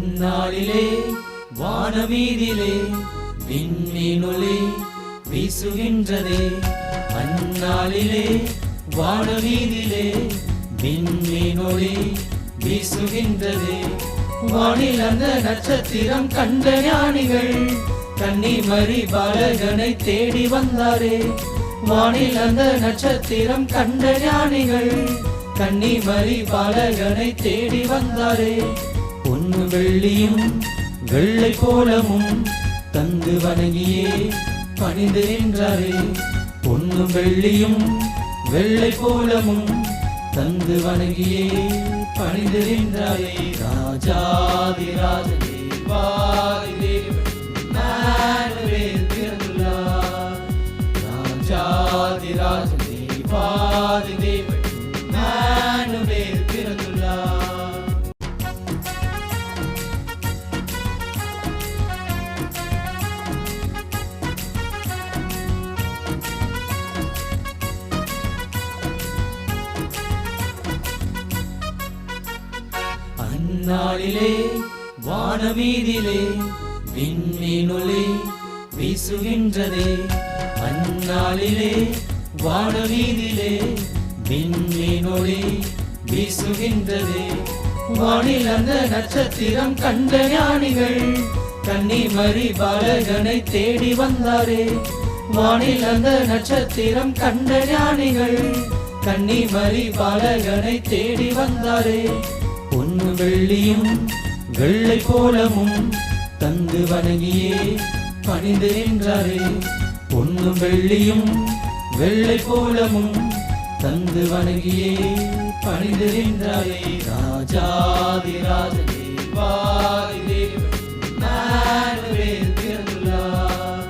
அந்நாளிலே வானமீதிலே விண்மீனொளி வீசுகின்றதே. அந்நாளிலே வானமீதிலே விண்மீனொளி வீசுகின்றதே. வானில் அந்த நட்சத்திரம் கண்ட ஞானிகள் கன்னிமரி பாலகனை தேடி வந்தாரே. வானில் அந்த நட்சத்திரம் கண்ட ஞானிகள் கன்னிமரி பாலகனை தேடி வந்தாரே. பொன்னு வெள்ளியும் வெள்ளை கோலமும் தந்து வணங்கியே பணிந்து நின்றாரே. பொன்னு வெள்ளியும் வெள்ளை கோலமும் தந்து வணங்கியே பணிந்து நின்றாரே. ராஜாதி ராஜனே வாரிதே இம்மானுவேல் பிறந்துள்ளார். ராஜாதி ராஜனே வாரிதே இம்மானுவேல் பிறந்துள்ளார். அந்நாளிலே வானமீதிலே விண்மீனொளி வீசுகின்றதே. அந்நாளிலே வானமீதிலே விண்மீனொளி வீசுகின்றதே. வானில் அந்த நட்சத்திரம் கண்ட ஞானிகள் கன்னிமரி பாலகனை தேடி வந்தாரே. வானில் அந்த நட்சத்திரம் கண்ட ஞானிகள் கன்னிமரி பாலகனை தேடி வந்தாரே. பொன்னு வெள்ளியும் வெள்ளை கோலமும் தந்து வணங்கியே பணிந்து நின்றாரே. பொன்னு வெள்ளியும் வெள்ளை கோலமும் தந்து வணங்கியே பணிந்து நின்றாரே. ராஜாதி ராஜனே வாரிதே இம்மானுவேல் பிறந்துள்ளார்.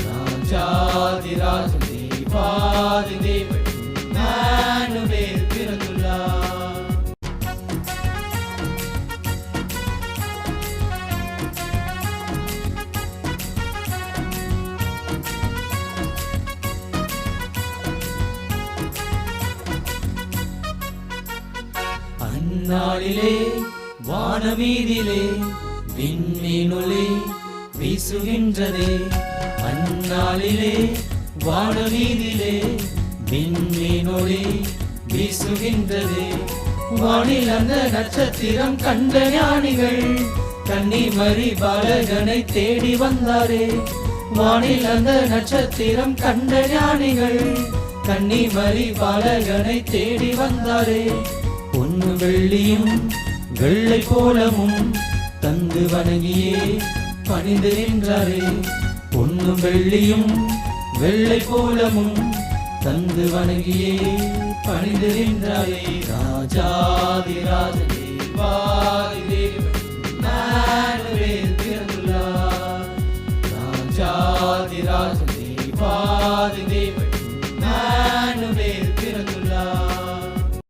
ராஜாதி ராஜனே வாரிதே இம்மானுவேல் பிறந்துள்ளார். அந்நாளிலே வானமீதிலே விண்மீனொளி வீசுகின்றதே. அந்நாளிலே வானமீதிலே விண்மீனொளி வீசுகின்றதே. வானில் அந்த நட்சத்திரம் கண்ட ஞானிகள் கன்னிமரி பாலகனை தேடி வந்தாரே. வானில் அந்த நட்சத்திரம் கண்ட ஞானிகள் கன்னிமரி பாலகனை தேடி வந்தாரே. பொன்னு வெள்ளியும் வெள்ளை கோலமும் தந்து வணங்கியே பணிந்து நின்றாரே. பொன்னு வெள்ளியும் வெள்ளை கோலமும் தந்து வணங்கியே பணிந்து நின்றாரே. ராஜாதி ராஜனே வாரிதே